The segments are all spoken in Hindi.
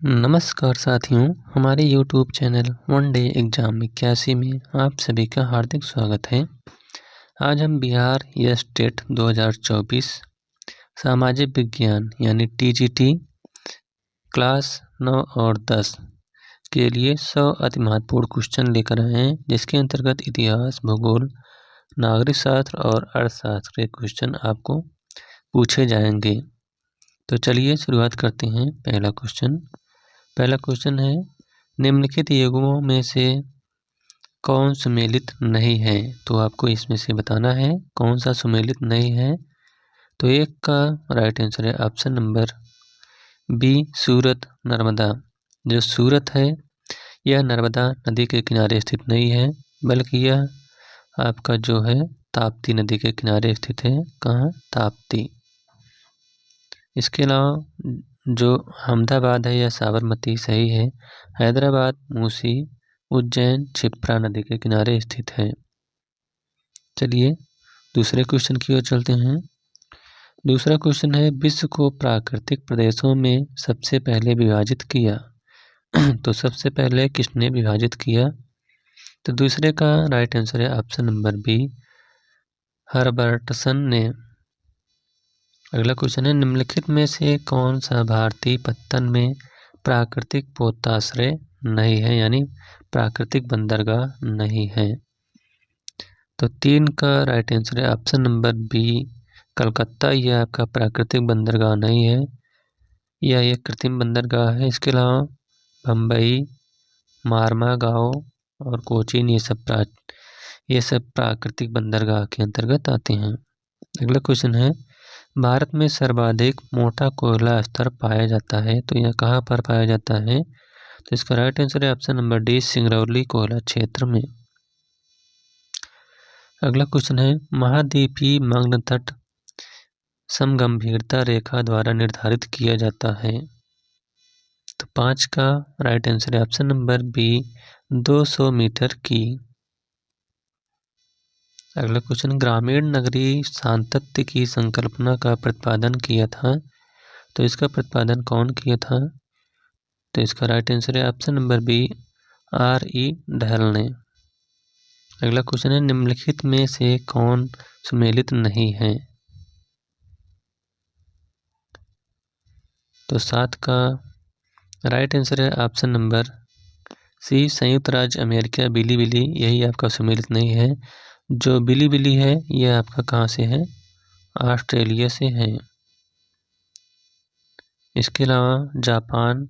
नमस्कार साथियों, हमारे YouTube channel one day exam 81 में आप सभी का हार्दिक स्वागत है। आज हम बिहार स्टेट 2024 सामाजिक विज्ञान यानी TGT क्लास 9 और 10 के लिए 100 अति महत्वपूर्ण क्वेश्चन लेकर आए हैं, जिसके अंतर्गत इतिहास, भूगोल, नागरिक शास्त्र और अर्थशास्त्र के क्वेश्चन आपको पूछे जाएंगे। तो चलिए शुरुआत करते हैं। पहला क्वेश्चन है, निम्नलिखित युग्मों में से कौन सुमेलित नहीं है? तो आपको इसमें से बताना है कौन सा सुमेलित नहीं है। तो एक का राइट आंसर है ऑप्शन नंबर बी, सूरत नर्मदा। जो सूरत है यह नर्मदा नदी के किनारे स्थित नहीं है, बल्कि यह आपका जो है ताप्ती नदी के किनारे स्थित है। कहाँ? ताप्ती। इसके अलावा जो अहमदाबाद है यह साबरमती सही है। हैदराबाद, मूसी, उज्जैन क्षिप्रा नदी के किनारे स्थित है। चलिए दूसरे क्वेश्चन की ओर चलते हैं। दूसरा क्वेश्चन है, विश्व को प्राकृतिक प्रदेशों में सबसे पहले विभाजित किया। तो सबसे पहले किसने विभाजित किया? तो दूसरे का राइट आंसर है ऑप्शन नंबर बी, हर्बर्टसन ने। अगला क्वेश्चन है, निम्नलिखित में से कौन सा भारतीय पत्तन में प्राकृतिक पोताश्रय नहीं है, यानी प्राकृतिक बंदरगाह नहीं है? तो 3 का राइट आंसर है ऑप्शन नंबर बी, कलकत्ता। यह आपका प्राकृतिक बंदरगाह नहीं है, यह एक कृत्रिम बंदरगाह है। इसके अलावा बम्बई, मारमागाओ और कोचीन ये सब प्राकृतिक बंदरगाह के अंतर्गत आते हैं। अगला क्वेश्चन है, भारत में सर्वाधिक मोटा कोयला स्तर पाया जाता है, तो यह कहाँ पर पाया जाता है? तो इसका राइट आंसर है ऑप्शन नंबर डी, सिंगरौली कोयला क्षेत्र में। अगला क्वेश्चन है, महाद्वीपीय मग्न तट समगंभीरता रेखा द्वारा निर्धारित किया जाता है। तो 5 का राइट आंसर है ऑप्शन नंबर बी, 200 मीटर की। अगला क्वेश्चन, ग्रामीण नगरीय सातत्य की संकल्पना का प्रतिपादन किया था, तो इसका प्रतिपादन कौन किया था? तो इसका राइट आंसर है ऑप्शन नंबर बी, R.E. ढहल ने। अगला क्वेश्चन है, निम्नलिखित में से कौन सुमेलित नहीं है? तो 7 का राइट आंसर है ऑप्शन नंबर सी, संयुक्त राज्य अमेरिका बिलीबिली, यही आपका सुमेलित नहीं है। जो बिलीबिली है यह आपका कहाँ से है? ऑस्ट्रेलिया से है। इसके अलावा Japan,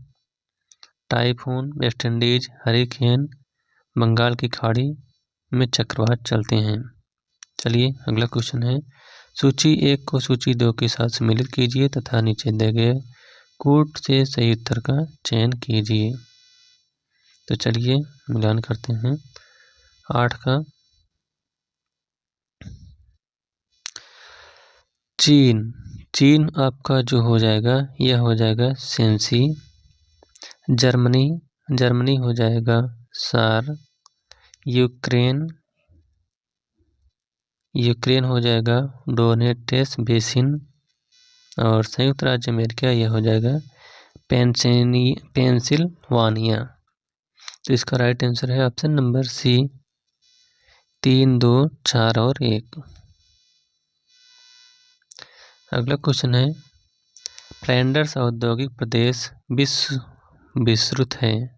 typhoon, West Indies, hurricane, Bengal की खाड़ी में चक्रवात चलते हैं। चलिए अगला क्वेश्चन है, सूची 1 को सूची 2 के साथ सम्मिलित कीजिए तथा नीचे दिए गए कूट से सही उत्तर का चयन कीजिए। तो चलिए मिलान करते हैं। 8 का चीन आपका जो हो जाएगा यह हो जाएगा सेंसी। जर्मनी हो जाएगा सार। यूक्रेन हो जाएगा डोनेटेस बेसिन। और संयुक्त राज्य अमेरिका यह हो जाएगा पेंसिल्वानिया। तो इसका राइट आंसर है ऑप्शन नंबर सी, 3, 2, 4 और 1। अगला क्वेश्चन है, फ्लैंडर्स औद्योगिक प्रदेश विश्व विस्तृत है,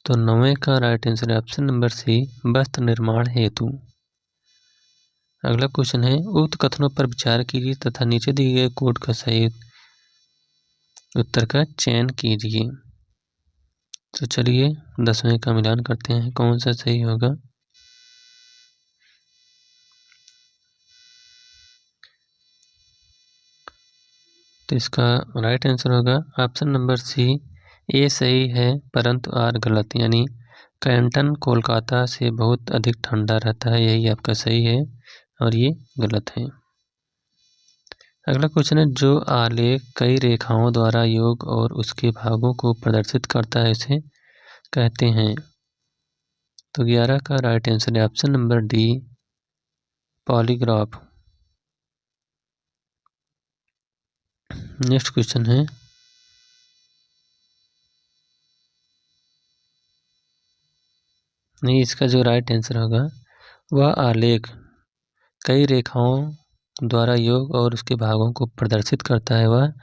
तो 9 का राइट आंसर है ऑप्शन नंबर सी, वस्त्र निर्माण हेतु। अगला क्वेश्चन है, उक्त कथनों पर विचार कीजिए तथा नीचे दिए गए कोड का सही उत्तर का चयन कीजिए। तो चलिए 10वें का मिलान करते हैं, कौन सा सही होगा। तो इसका राइट आंसर होगा ऑप्शन नंबर सी, ए सही है परंतु आर गलत, यानी कैंटन कोलकाता से बहुत अधिक ठंडा रहता है, यही आपका सही है और ये गलत है। अगला क्वेश्चन है, जो आलेख कई रेखाओं द्वारा योग और उसके भागों को प्रदर्शित करता है इसे कहते हैं। तो 11 का राइट आंसर है option number D, polygraph. Next question है, नहीं, इसका जो राइट आंसर होगा वह आलेख कई रेखाओं द्वारा योग और उसके भागों को प्रदर्शित करता है, वह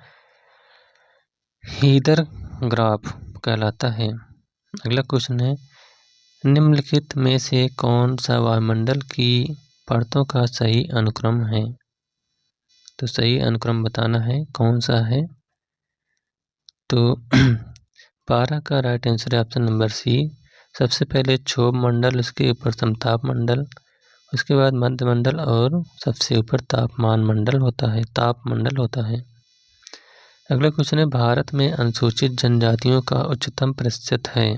हीदर ग्राफ कहलाता है। अगला क्वेश्चन है, निम्नलिखित में से कौन सा वायुमंडल की परतों का सही अनुक्रम है? तो सही अनुक्रम बताना है, कौन सा है? तो 12 का राइट आंसर है ऑप्शन नंबर सी। सबसे पहले क्षोभ मंडल, उसके ऊपर समताप मंडल, उसके बाद मध्य मंडल और सबसे ऊपर तापमान मंडल होता है, ताप मंडल होता है। अगला क्वेश्चन है, भारत में अनुसूचित जनजातियों का उच्चतम प्रतिशत है।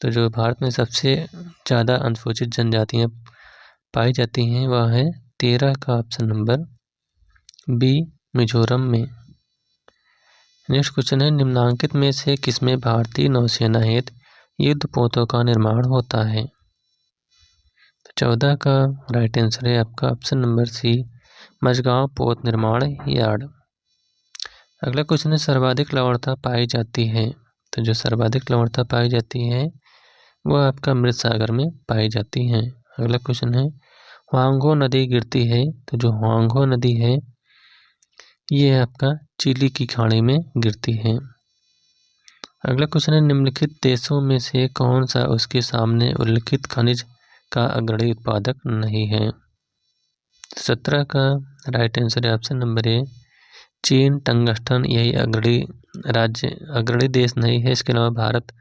तो जो भारत में सबसे ज़्यादा अनुसूचित जनजातियाँ पाई जाती हैं वह है 13 का ऑप्शन नंबर बी, मिजोरम में। नेक्स्ट क्वेश्चन है, निम्नांकित में से किसमें भारतीय नौसेना हेतु युद्धपोतों का निर्माण होता है? 14 का राइट आंसर है आपका ऑप्शन नंबर सी, मझगांव पोत निर्माण यार्ड। अगला क्वेश्चन है, सर्वाधिक लवणता पाई जाती है। तो जो सर्वाधिक लवणता पाई जाती है वह आपका मृत सागर में पाई जाती है। अगला क्वेश्चन है, हुआंगो नदी गिरती है। तो जो हुआंगो नदी है ये आपका चिली की खाड़ी में गिरती है। अगला क्वेश्चन है, निम्नलिखित देशों में से कौन सा उसके सामने उल्लिखित खनिज का अग्रणी उत्पादक नहीं है? 17 का राइट आंसर है ऑप्शन नंबर ए, चीन, टंगस्टन, यही अग्रणी देश नहीं है। इसके अलावा भारत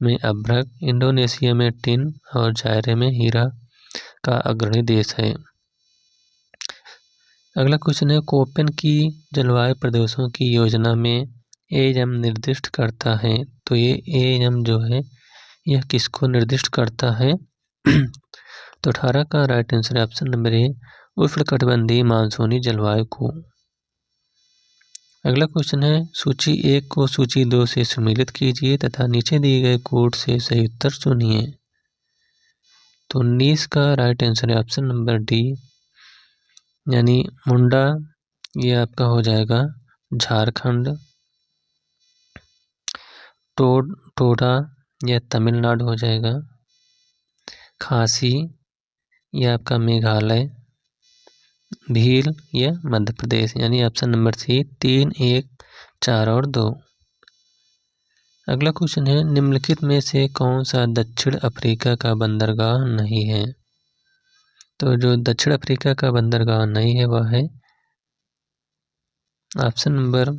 में अभ्रक, इंडोनेशिया में टिन और जायरे में हीरा का अग्रणी देश है। अगला क्वेश्चन है, कोपेन की जलवायु प्रदेशों की योजना में एएम निर्दिष्ट करता है। तो ये एएम जो है यह किसको निर्दिष्ट करता है? तो 18 का राइट आंसर है ऑप्शन नंबर ए, उष्णकटिबंधीय मानसूनी जलवायु को। अगला क्वेश्चन है, सूची 1 को सूची 2 से सम्मिलित कीजिए तथा नीचे दिए गए कोड से सही उत्तर चुनिए। तो 19 का राइट आंसर है ऑप्शन नंबर डी, यानी मुंडा, ये आपका हो जाएगा झारखंड। टोडा यह तमिलनाडु हो जाएगा। खासी यह आपका मेघालय। भील यह मध्य प्रदेश, यानी ऑप्शन नंबर सी 3, 1, 4 और 2। अगला क्वेश्चन है, निम्नलिखित में से कौन सा दक्षिण अफ्रीका का बंदरगाह नहीं है? तो जो दक्षिण अफ्रीका का बंदरगाह नहीं है वह है ऑप्शन नंबर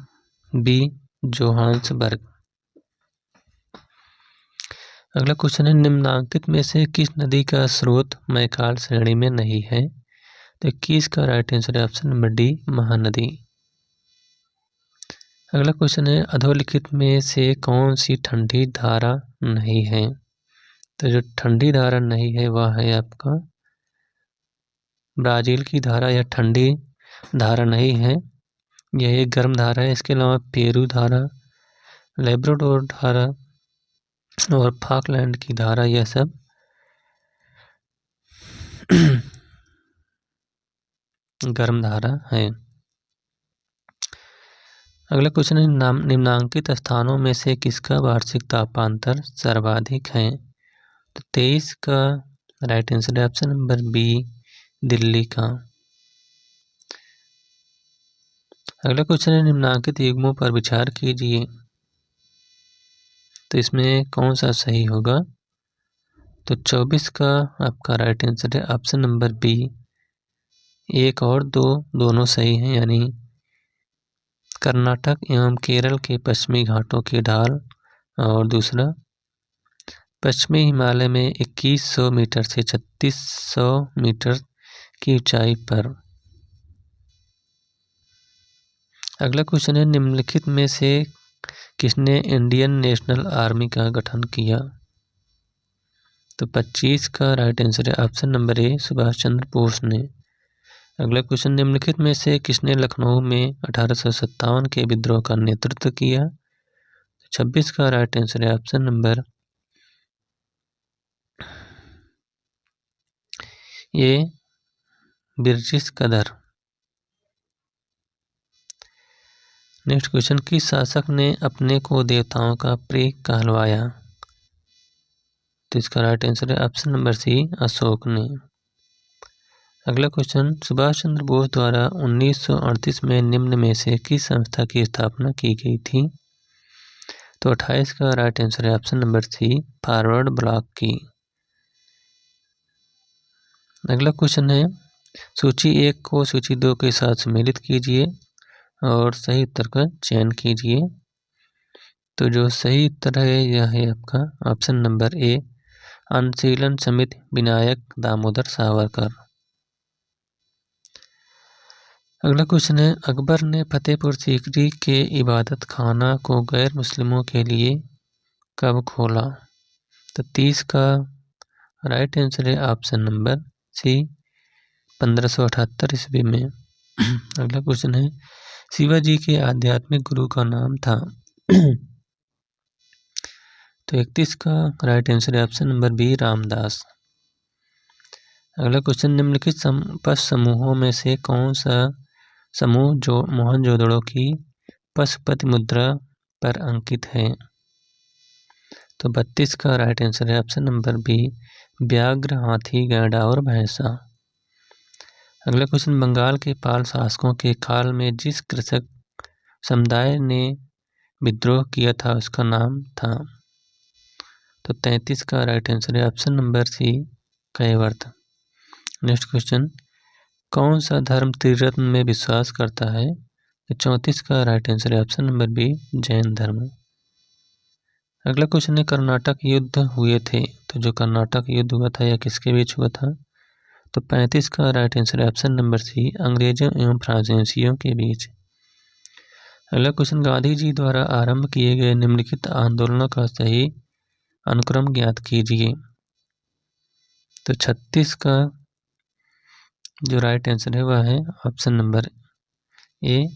बी, जोहान्सबर्ग। अगला क्वेश्चन है, निम्नांकित में से किस नदी का स्रोत मैकाल श्रेणी में नहीं है? तो 21 का राइट आंसर है ऑप्शन नंबर डी, महानदी। अगला क्वेश्चन है, अधोलिखित में से कौन सी ठंडी धारा नहीं है? तो जो ठंडी धारा नहीं है वह है आपका ब्राज़ील की धारा। यह ठंडी धारा नहीं है, यह एक गर्म धारा है। इसके अलावा पेरू धारा, लेब्राडोर धारा और फॉकलैंड की धारा, यह सब गर्म धारा है। अगला क्वेश्चन है, निम्नांकित स्थानों में से किसका वार्षिक तापांतर सर्वाधिक है? तो 23 का राइट आंसर है ऑप्शन नंबर बी, दिल्ली का। अगला क्वेश्चन है, निम्नांकित युग्मों पर विचार कीजिए। तो इसमें कौन सा सही होगा? तो 24 का आपका राइट आंसर है ऑप्शन नंबर बी, 1 और 2 दोनों सही हैं, यानी कर्नाटक एवं केरल के पश्चिमी घाटों की ढाल, और दूसरा पश्चिमी हिमालय में 2100 मीटर से 3600 मीटर की ऊंचाई पर। अगला क्वेश्चन है, निम्नलिखित में से किसने इंडियन नेशनल आर्मी का गठन किया? तो 25 का राइट आंसर है option number A, Subhash Chandra Bose ने। अगला क्वेश्चन, निम्नलिखित में से किसने लखनऊ में 1857 के विद्रोह का नेतृत्व किया? 26 का राइट आंसर है ऑप्शन नंबर ए, ब्रिटिश कदर। नेक्स्ट क्वेश्चन, किस शासक ने अपने को देवताओं का प्रिय कहलवाया? तो इसका राइट आंसर है ऑप्शन नंबर सी, अशोक ने। अगला क्वेश्चन, सुभाष चंद्र बोस द्वारा 1938 में निम्न में से किस संस्था की स्थापना की गई थी? तो 28 का राइट आंसर है option number C, Forward Bloc की। अगला क्वेश्चन है, सूची 1 को सूची 2 के साथ सम्मिलित कीजिए और सही उत्तर का चयन कीजिए। तो जो सही उत्तर है यह है आपका ऑप्शन नंबर ए, अनुशीलन समिति विनायक दामोदर सावरकर। अगला क्वेश्चन है, अकबर ने फतेहपुर सीकरी के इबादत खाना को गैर मुस्लिमों के लिए कब खोला? तो 30 का राइट आंसर है ऑप्शन नंबर सी, 1578 ईस्वी में। अगला क्वेश्चन है, शिवाजी के आध्यात्मिक गुरु का नाम था? तो 31 का राइट आंसर है ऑप्शन नंबर बी, रामदास। अगला क्वेश्चन, निम्नलिखित पश समूहों में से कौन सा समूह जो मोहनजोदड़ो की पशुपति मुद्रा पर अंकित है? तो 32 का राइट आंसर है ऑप्शन नंबर बी, व्याघ्र, हाथी, गैंडा और भैंसा। अगला क्वेश्चन, बंगाल के पाल शासकों के काल में जिस कृषक समुदाय ने विद्रोह किया था उसका नाम था? तो 33 का राइट आंसर है ऑप्शन नंबर सी, कैवर्त। नेक्स्ट क्वेश्चन, कौन सा धर्म त्रिरत्न में विश्वास करता है? तो 34 का राइट आंसर है ऑप्शन नंबर बी, जैन धर्म। अगला क्वेश्चन है, कर्नाटक युद्ध हुए थे? तो जो कर्नाटक युद्ध हुआ था यह किसके बीच हुआ था? तो 35 का राइट आंसर है ऑप्शन नंबर सी, अंग्रेजों एवं फ्रांसीसियों के बीच। अगला क्वेश्चन, गांधी जी द्वारा आरंभ किए गए निम्नलिखित आंदोलनों का सही अनुक्रम ज्ञात कीजिए। तो 36 का जो राइट आंसर है वह है ऑप्शन नंबर ए।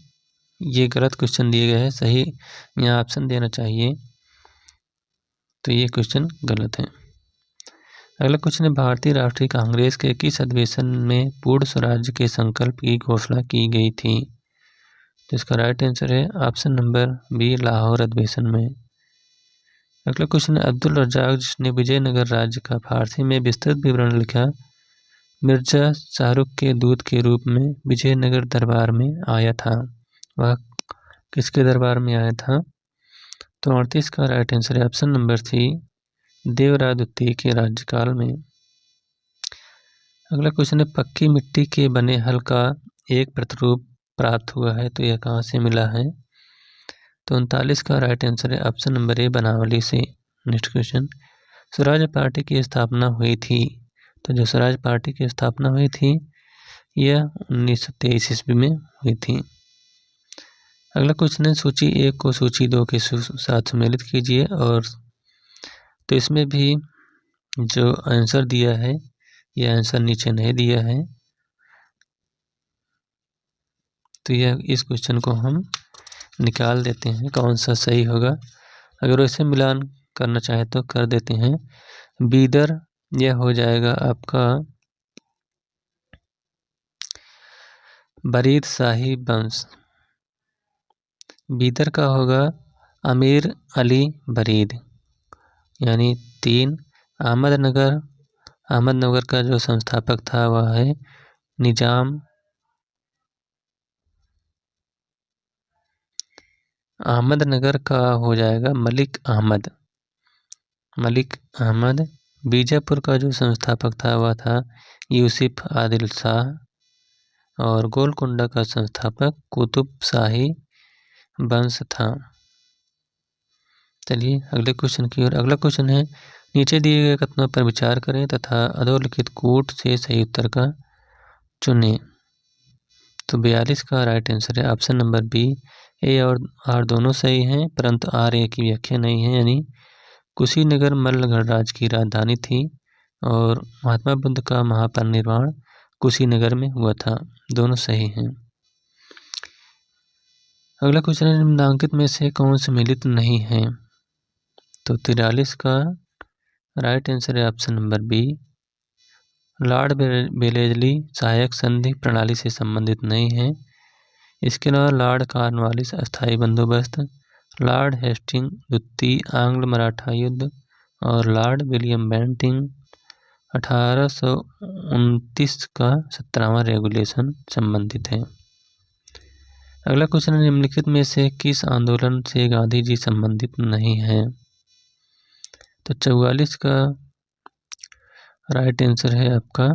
ये गलत क्वेश्चन दिए गए हैं, सही यहाँ ऑप्शन देना चाहिए, तो ये क्वेश्चन गलत है। अगला क्वेश्चन है, भारतीय राष्ट्रीय कांग्रेस के किस अधिवेशन में पूर्ण स्वराज्य के संकल्प की घोषणा की गई थी? तो इसका राइट आंसर है ऑप्शन नंबर बी, लाहौर अधिवेशन में। अगला क्वेश्चन है, अब्दुल रज्जाक जिसने विजयनगर राज्य का फारसी में विस्तृत विवरण लिखा, मिर्जा शाहरुख के दूत के रूप में विजयनगर दरबार में आया था, वह किसके दरबार में आया था? तो 38 का राइट आंसर है ऑप्शन नंबर सी, देवराय द्वितीय के राज्यकाल में। अगला क्वेश्चन है, पक्की मिट्टी के बने हल का एक प्रतिरूप प्राप्त हुआ है, तो यह कहाँ से मिला है? तो 39 का राइट आंसर है ऑप्शन नंबर ए, बनावली से। नेक्स्ट क्वेश्चन, स्वराज पार्टी की स्थापना हुई थी? तो जो स्वराज पार्टी की स्थापना हुई थी यह 1923 ईस्वी में हुई थी। अगला क्वेश्चन है, सूची 1 को सूची 2 के साथ सम्मिलित कीजिए और तो इसमें भी जो आंसर दिया है यह आंसर नीचे नहीं दिया है, तो यह इस क्वेश्चन को हम निकाल देते हैं कौन सा सही होगा। अगर वैसे मिलान करना चाहे तो कर देते हैं। बीदर यह हो जाएगा आपका बरीद शाही वंश। बीदर का होगा अमीर अली बरीद, यानी 3। अहमदनगर का जो संस्थापक था वह है निजाम अहमदनगर का हो जाएगा मलिक अहमद। बीजापुर का जो संस्थापक था वह था यूसुफ आदिल शाह और गोलकुंडा का संस्थापक कुतुब शाही वंश था। चलिए अगले क्वेश्चन की ओर। अगला क्वेश्चन है, नीचे दिए गए कथनों पर विचार करें तथा अधोलिखित कूट से सही उत्तर का चुनें। तो 42 का राइट आंसर है ऑप्शन नंबर बी, ए और आर दोनों सही हैं, परंतु आर ए की व्याख्या नहीं है, यानी कुशीनगर मल्ल गणराज्य की राजधानी थी और महात्मा बुद्ध का महापरिनिर्वाण कुशीनगर में हुआ था, दोनों सही हैं। अगला क्वेश्चन है, निम्नांकित में से कौन सम्मिलित नहीं है? तो 43 का राइट आंसर है option number B, Lord Wellesley सहायक संधि प्रणाली से संबंधित नहीं है। इसके अलावा लॉर्ड कॉर्नवालिस अस्थायी बंदोबस्त, लॉर्ड हेस्टिंग द्वितीय आंग्ल मराठा युद्ध और लॉर्ड विलियम बेंटिंग 1829 का 17वां रेगुलेशन संबंधित है। अगला क्वेश्चन, निम्नलिखित में से किस आंदोलन से गांधी जी संबंधित नहीं हैं? तो 44 का राइट आंसर है आपका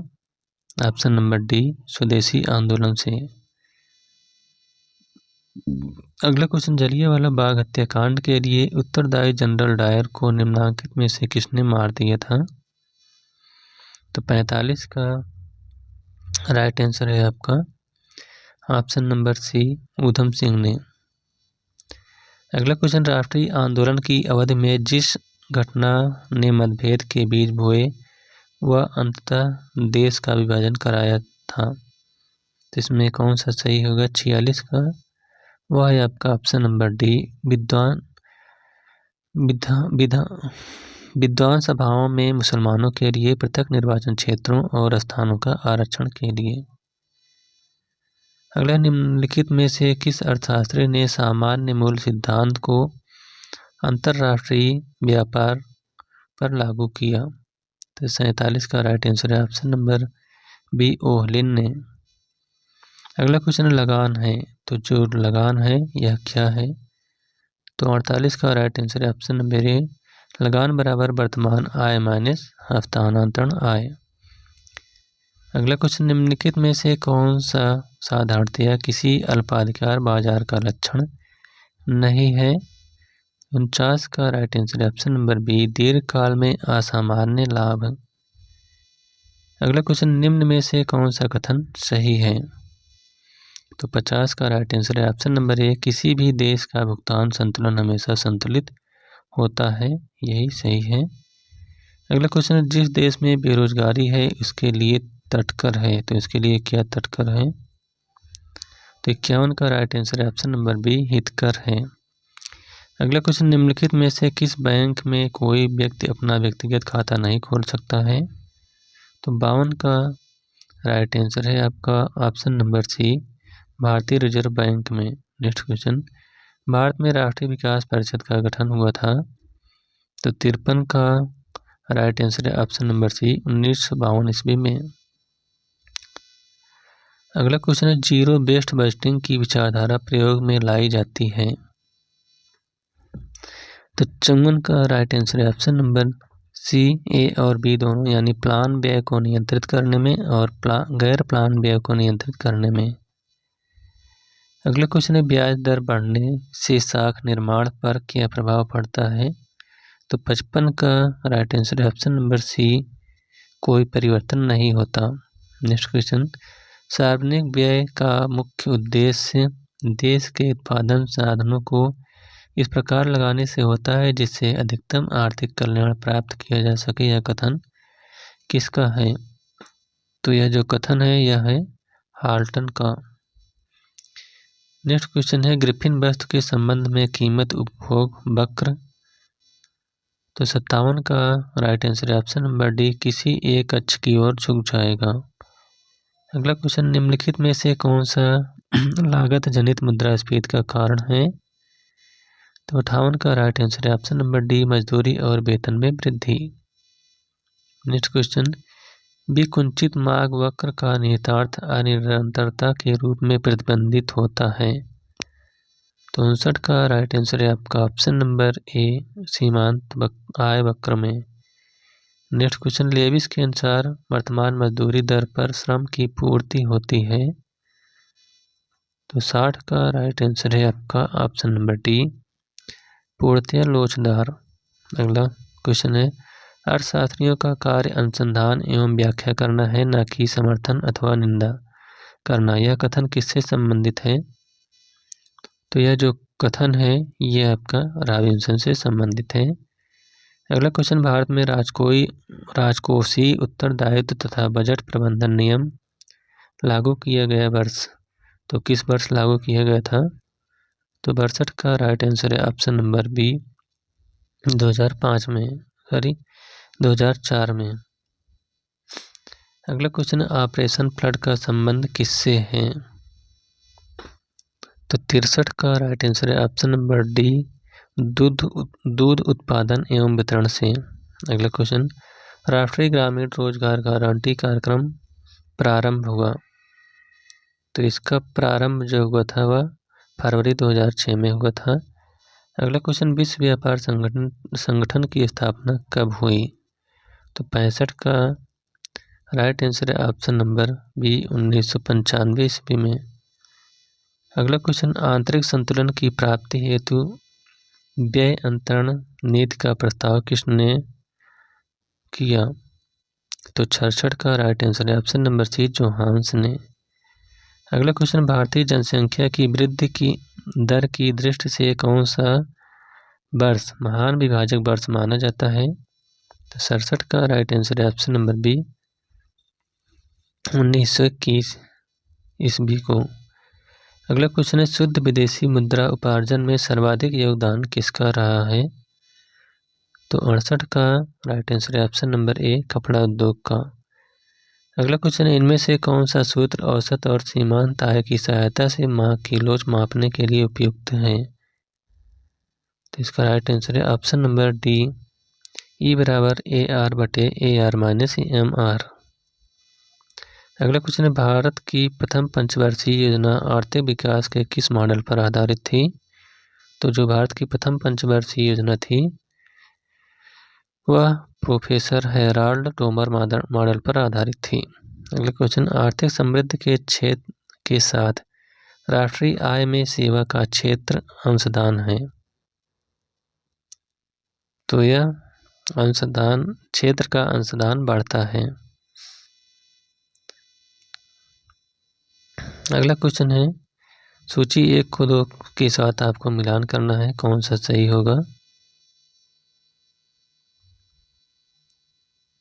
ऑप्शन नंबर डी, स्वदेशी आंदोलन से। अगला क्वेश्चन, जलियांवाला बाग हत्याकांड के लिए उत्तरदायी जनरल डायर को निम्नलिखित में से किसने मार दिया था? तो 45 का राइट आंसर है आपका ऑप्शन नंबर सी, ऊधम सिंह ने। अगला क्वेश्चन, राष्ट्रीय आंदोलन की अवधि में जिस घटना ने मतभेद के बीज बोए वह अंततः देश का विभाजन कराया था, तो इसमें कौन सा सही होगा? 46 का, वह है आपका ऑप्शन नंबर डी, विद्वान सभाओं में मुसलमानों के लिए पृथक निर्वाचन क्षेत्रों और स्थानों का आरक्षण के लिए। अगला, निम्नलिखित में से किस अर्थशास्त्री ने सामान्य मूल्य सिद्धांत को अंतरराष्ट्रीय व्यापार पर लागू किया? तो 47 का राइट आंसर है ऑप्शन नंबर बी, ओहलिन ने। अगला क्वेश्चन लगान है, तो जो लगान है यह क्या है? तो 48 का राइट आंसर है ऑप्शन नंबर ए, लगान बराबर वर्तमान आय माइनस हस्तांतरण आय। अगला क्वेश्चन, निम्नलिखित में से कौन सा साधारणतया किसी अल्पाधिकार बाजार का लक्षण नहीं है? 49 का राइट आंसर है ऑप्शन नंबर बी, दीर्घकाल में असामान्य लाभ। अगला क्वेश्चन, निम्न में से कौन सा कथन सही है? तो 50 का राइट आंसर है ऑप्शन नंबर ए, किसी भी देश का भुगतान संतुलन हमेशा संतुलित होता है, यही सही है। अगला क्वेश्चन, जिस देश में बेरोजगारी है उसके लिए तटकर है, तो इसके लिए क्या तटकर है? तो 51 का राइट आंसर है ऑप्शन नंबर बी, हितकर है। अगला क्वेश्चन, निम्नलिखित में से किस बैंक में कोई व्यक्ति अपना व्यक्तिगत खाता नहीं खोल सकता है? तो 52 का राइट आंसर है आपका ऑप्शन नंबर सी, भारतीय रिजर्व बैंक में। नेक्स्ट क्वेश्चन, भारत में राष्ट्रीय विकास परिषद का गठन हुआ था? तो 53 का राइट आंसर है ऑप्शन नंबर सी, 1952 ईस्वी में। अगला क्वेश्चन है, जीरो बेस्ड बजटिंग की विचारधारा प्रयोग में लाई जाती है? तो 54 का राइट आंसर है ऑप्शन नंबर सी, ए और बी दोनों, यानी प्लान व्यय को नियंत्रित करने में और गैर प्लान व्यय को नियंत्रित करने में। अगला क्वेश्चन है, ब्याज दर बढ़ने से साख निर्माण पर क्या प्रभाव पड़ता है? तो 55 का राइट आंसर है ऑप्शन नंबर सी, कोई परिवर्तन नहीं होता। नेक्स्ट क्वेश्चन, सार्वजनिक व्यय का मुख्य उद्देश्य देश के उत्पादन साधनों को इस प्रकार लगाने से होता है जिससे अधिकतम आर्थिक कल्याण प्राप्त किया जा सके, यह कथन किसका है? तो यह जो कथन है यह है हाल्टन का। नेक्स्ट क्वेश्चन है, ग्रिफिन वस्तु के संबंध में कीमत उपभोग वक्र? तो 57 का राइट आंसर है ऑप्शन नंबर डी, किसी एक अक्ष की ओर झुक जाएगा। अगला क्वेश्चन, निम्नलिखित में से कौन सा लागत जनित मुद्रास्फीति का कारण है? तो 58 का राइट आंसर है ऑप्शन नंबर डी, मजदूरी और वेतन में वृद्धि। नेक्स्ट क्वेश्चन, विकुंचित मार्ग वक्र का निहितार्थ अनिरंतरता के रूप में प्रतिबंधित होता है? तो 59 का राइट आंसर है आपका ऑप्शन नंबर ए, सीमांत आय वक्र में। नेक्स्ट क्वेश्चन, लेविस के अनुसार वर्तमान मजदूरी दर पर श्रम की पूर्ति होती है? तो 60 का राइट आंसर है आपका ऑप्शन नंबर डी, पूर्णतया लोचदार। अगला क्वेश्चन है, अर्थशास्त्रियों का कार्य अनुसंधान एवं व्याख्या करना है, न कि समर्थन अथवा निंदा करना, यह कथन किससे संबंधित है? तो यह जो कथन है यह आपका रॉबिन्सन से संबंधित है। अगला क्वेश्चन, भारत में राजकोषीय उत्तरदायित्व तथा बजट प्रबंधन नियम लागू किया गया वर्ष? तो किस वर्ष लागू किया गया था? तो 62 का राइट आंसर है ऑप्शन नंबर बी, 2004 में। अगला क्वेश्चन, ऑपरेशन फ्लड का संबंध किससे है? तो 63 का राइट आंसर है ऑप्शन नंबर डी, दूध उत्पादन एवं वितरण से। अगला क्वेश्चन, राष्ट्रीय ग्रामीण रोजगार गारंटी कार्यक्रम प्रारंभ हुआ। तो इसका प्रारंभ जो हुआ था वह फरवरी 2006 में हुआ था। अगला क्वेश्चन, विश्व व्यापार संगठन की स्थापना कब हुई। तो 65 का राइट आंसर है ऑप्शन नंबर बी 1995 ईस्वी में। अगला क्वेश्चन, आंतरिक संतुलन की प्राप्ति हेतु व्यय अंतरण नीति का प्रस्ताव किसने किया। तो 66 का राइट आंसर है ऑप्शन नंबर सी जोहान्स ने। अगला क्वेश्चन, भारतीय जनसंख्या की वृद्धि की दर की दृष्टि से कौन सा वर्ष महान विभाजक वर्ष माना जाता है। तो 67 का राइट आंसर है ऑप्शन नंबर बी 1921 ईस्वी को। अगला क्वेश्चन है, शुद्ध विदेशी मुद्रा उपार्जन में सर्वाधिक योगदान किसका रहा है। तो 68 का राइट आंसर है ऑप्शन नंबर ए कपड़ा उद्योग का। अगला क्वेश्चन है, इनमें से कौन सा सूत्र औसत और सीमांत आय की सहायता से माह की लोच मापने के लिए उपयुक्त है। तो इसका राइट आंसर है ऑप्शन नंबर डी ई बराबर ए आर बटे A R minus M R. अगला क्वेश्चन है, भारत की प्रथम पंचवर्षीय योजना आर्थिक विकास के किस मॉडल पर आधारित थी। तो जो भारत की प्रथम पंचवर्षीय योजना थी वह प्रोफेसर हेराल्ड टोमर मॉडल पर आधारित थी। अगला क्वेश्चन, आर्थिक समृद्धि के क्षेत्र के साथ राष्ट्रीय आय में सेवा का क्षेत्र अंशदान है। तो यह अंशदान क्षेत्र का अंशदान बढ़ता है। अगला क्वेश्चन है, सूची 1 को 2 के साथ आपको मिलान करना है, कौन सा सही होगा।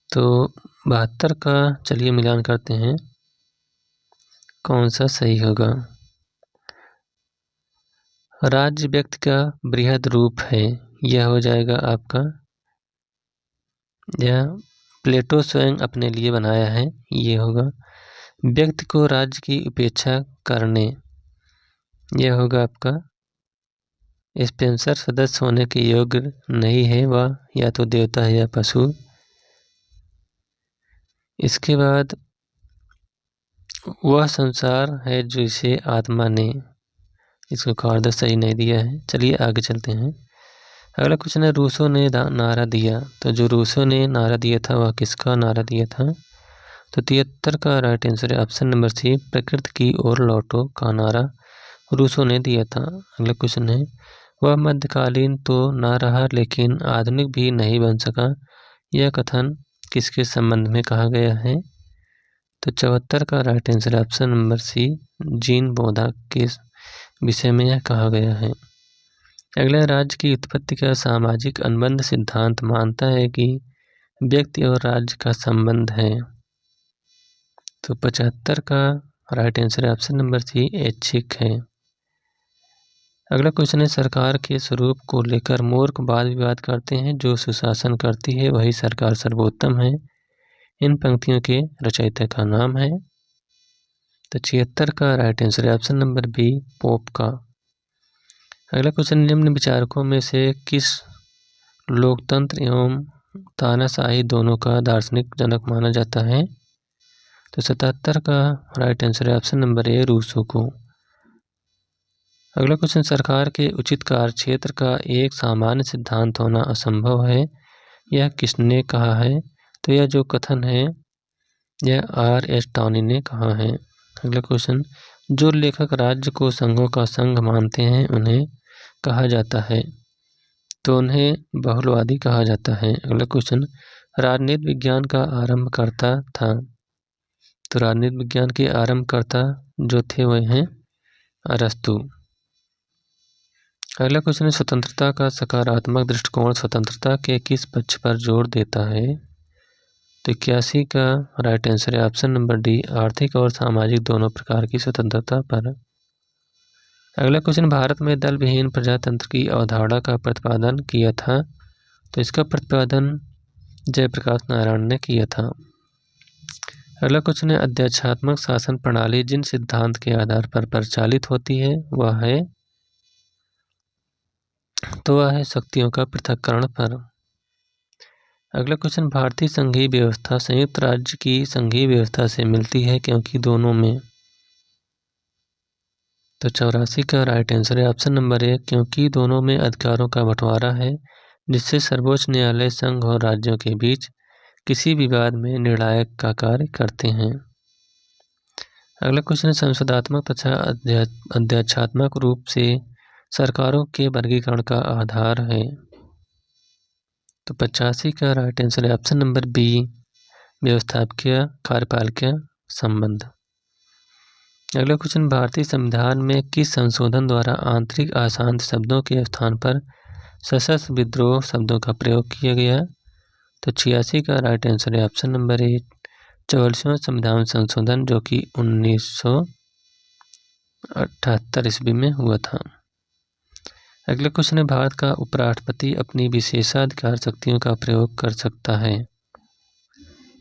तो 72 का चलिए मिलान करते हैं, कौन सा सही होगा। राज्य व्यक्ति का बृहद रूप है, यह हो जाएगा आपका, यह प्लेटो स्वयं अपने लिए बनाया है, ये होगा। व्यक्ति को राज्य की उपेक्षा करने, यह होगा आपका स्पेंसर सदस्य होने के योग्य नहीं है, वह या तो देवता है या पशु। इसके बाद वह संसार है जो इसे आत्मा ने, इसको कार्य सही नहीं दिया है। चलिए आगे चलते हैं। अगला क्वेश्चन है, रूसो ने नारा दिया। तो जो रूसो ने नारा दिया था वह किसका नारा दिया था। तो 73 का राइट आंसर है ऑप्शन नंबर सी प्रकृति की ओर लौटो का नारा रूसो ने दिया था। अगला क्वेश्चन है, वह मध्यकालीन तो ना रहा लेकिन आधुनिक भी नहीं बन सका, यह कथन किसके संबंध में कहा गया है। तो 74 का राइट आंसर है ऑप्शन नंबर सी जीन बोधा के विषय में यह कहा गया है। अगला, राज्य की उत्पत्ति का सामाजिक अनुबंध सिद्धांत मानता है कि व्यक्ति और राज्य का संबंध है। तो 75 का राइट आंसर है ऑप्शन नंबर सी ऐच्छिक है। अगला क्वेश्चन है, सरकार के स्वरूप को लेकर मूर्ख वाद विवाद करते हैं, जो सुशासन करती है वही सरकार सर्वोत्तम है। इन पंक्तियों के रचयिता का नाम है। तो 76 का राइट आंसर है ऑप्शन नंबर बी पोप का। अगला क्वेश्चन, निम्न विचारकों में से किस लोकतंत्र एवं तानाशाही दोनों का दार्शनिक जनक माना जाता है। तो 77 का राइट आंसर है ऑप्शन नंबर ए रूसो को। अगला क्वेश्चन, सरकार के उचित कार्य क्षेत्र का एक सामान्य सिद्धांत होना असंभव है, यह किसने कहा है। तो यह जो कथन है यह R.S. टॉनी ने कहा है। अगला क्वेश्चन, जो लेखक राज्य को संघों का संघ मानते हैं उन्हें कहा जाता है। तो उन्हें बहुलवादी कहा जाता है। अगला क्वेश्चन, राजनीति विज्ञान का आरंभकर्ता था। तो राजनीति विज्ञान के आरंभकर्ता जो थे वह हैं अरस्तु। अगला क्वेश्चन है, स्वतंत्रता का सकारात्मक दृष्टिकोण स्वतंत्रता के किस पक्ष पर जोर देता है। तो 81 का राइट आंसर है ऑप्शन नंबर डी आर्थिक और सामाजिक दोनों प्रकार की स्वतंत्रता पर। अगला क्वेश्चन, भारत में दल विहीन प्रजातंत्र की अवधारणा का प्रतिपादन किया था। तो इसका प्रतिपादन जयप्रकाश नारायण ने किया था। अगला क्वेश्चन है, अध्यक्षात्मक शासन प्रणाली जिन सिद्धांत के आधार पर परिचालित होती है वह है। तो वह है शक्तियों का पृथक्करण पर। अगला क्वेश्चन, भारतीय संघीय व्यवस्था संयुक्त राज्य की संघीय व्यवस्था से मिलती है क्योंकि दोनों में। तो 84 का राइट आंसर है ऑप्शन नंबर 1, क्योंकि दोनों में अधिकारों का बंटवारा है, जिससे सर्वोच्च न्यायालय संघ और राज्यों के बीच किसी विवाद में निर्णायक का कार्य करते हैं। अगला क्वेश्चन, संशोधात्मक तथा अध्यादेशात्मक रूप से सरकारों के वर्गीकरण का आधार है। तो 85 का राइट आंसर है ऑप्शन नंबर बी, व्यवस्थापकीय कार्यपालिकीय संबंध। अगला क्वेश्चन, भारतीय संविधान में किस संशोधन द्वारा आंतरिक अशांति शब्दों के स्थान पर सशस्त्र विद्रोह शब्दों का प्रयोग किया गया? तो 86 का राइट आंसर है ऑप्शन नंबर 1, 44वां संविधान संशोधन, जो कि 1978 ईस्वी में हुआ था। अगला क्वेश्चन है, भारत का उपराष्ट्रपति अपनी विशेषाधिकार शक्तियों का प्रयोग कर सकता है?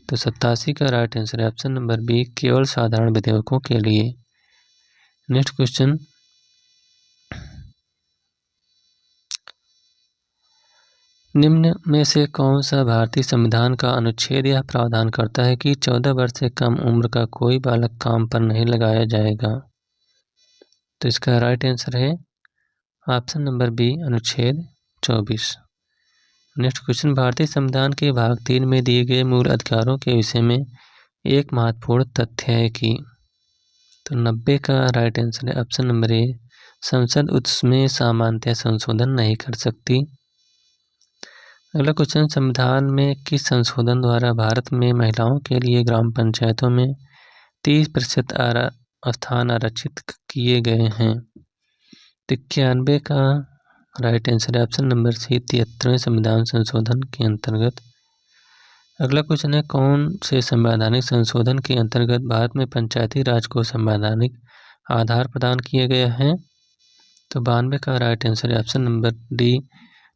तो 87 का राइट आंसर है ऑप्शन नंबर बी, केवल साधारण विधेयकों के लिए। नेक्स्ट क्वेश्चन, निम्न में से कौन सा भारतीय संविधान का अनुच्छेद यह प्रावधान करता है कि 14 वर्ष से कम उम्र का कोई बालक काम पर नहीं लगाया जाएगा? तो इसका राइट आंसर है ऑप्शन नंबर बी, अनुच्छेद 24। नेक्स्ट क्वेश्चन, भारतीय संविधान के भाग 3 में दिए गए मूल अधिकारों के विषय में एक महत्वपूर्ण तथ्य है कि? तो 90 का राइट आंसर है ऑप्शन नंबर ए, संसद उसमें सामान्यतः संशोधन नहीं कर सकती। अगला क्वेश्चन, संविधान में किस संशोधन द्वारा भारत में महिलाओं के लिए ग्राम पंचायतों में 30% स्थान आरक्षित किए गए हैं? 91 का राइट आंसर है ऑप्शन नंबर सी, 73वें संविधान संशोधन के अंतर्गत। अगला क्वेश्चन है, कौन से संवैधानिक संशोधन के अंतर्गत भारत में पंचायती राज को संवैधानिक आधार प्रदान किया गया है? तो 92 का राइट आंसर है ऑप्शन नंबर डी,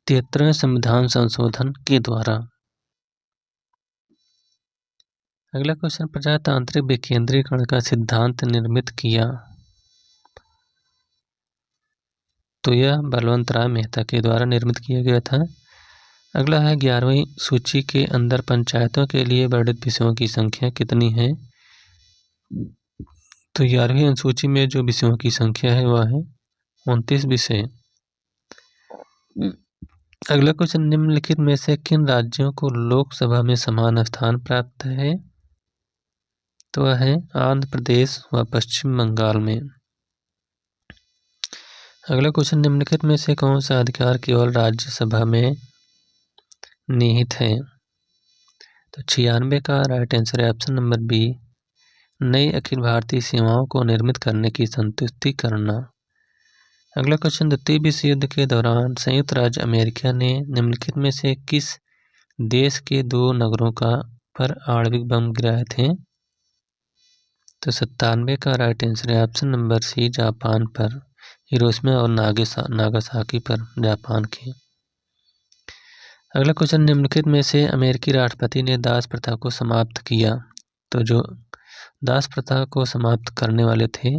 73वें संविधान संशोधन के द्वारा। अगला क्वेश्चन, प्रजातांत्रिक विकेंद्रीकरण का सिद्धांत निर्मित किया? तो यह बलवंत राय मेहता के द्वारा निर्मित किया गया था। अगला है, 11वीं सूची के अंदर पंचायतों के लिए वर्णित विषयों की संख्या कितनी है? तो 11वीं अनुसूची में जो विषयों की संख्या है वह है 29 विषय। अगला क्वेश्चन, निम्नलिखित में से किन राज्यों को लोकसभा में समान स्थान प्राप्त है? तो वह है आंध्र प्रदेश व पश्चिम बंगाल में। अगला क्वेश्चन, निम्नलिखित में से कौन सा अधिकार केवल राज्यसभा में निहित है? तो 96 का राइट आंसर है ऑप्शन नंबर बी, नई अखिल भारतीय सीमाओं को निर्मित करने की संतुष्टि करना। अगला क्वेश्चन, द्वितीय विश्व युद्ध के दौरान संयुक्त राज्य अमेरिका ने निम्नलिखित में से किस देश के 2 नगरों पर आणविक बम गिराए थे? तो 97 का राइट आंसर है ऑप्शन नंबर सी, जापान पर, हिरोशिमा और नागासाकी पर, जापान के। अगला क्वेश्चन, निम्नलिखित में से अमेरिकी राष्ट्रपति ने दास प्रथा को समाप्त किया? तो जो दास प्रथा को समाप्त करने वाले थे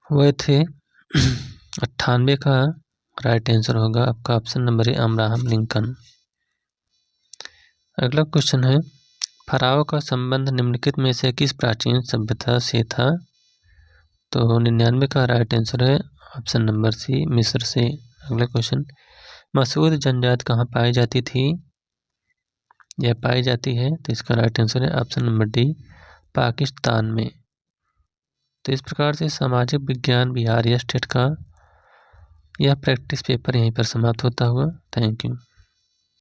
वह थे 98 का राइट आंसर होगा आपका option number A, Abraham Lincoln. अगला क्वेश्चन है, फराओ का संबंध निम्नलिखित में से किस प्राचीन सभ्यता से था? तो 99 का राइट आंसर है ऑप्शन नंबर सी, मिस्र से। अगला क्वेश्चन, मसूद जनजाति कहाँ पाई जाती थी या पाई जाती है? तो इसका राइट आंसर है ऑप्शन नंबर डी, पाकिस्तान में। तो इस प्रकार से सामाजिक विज्ञान बिहार स्टेट का यह प्रैक्टिस पेपर यहीं पर समाप्त होता हुआ। Thank you.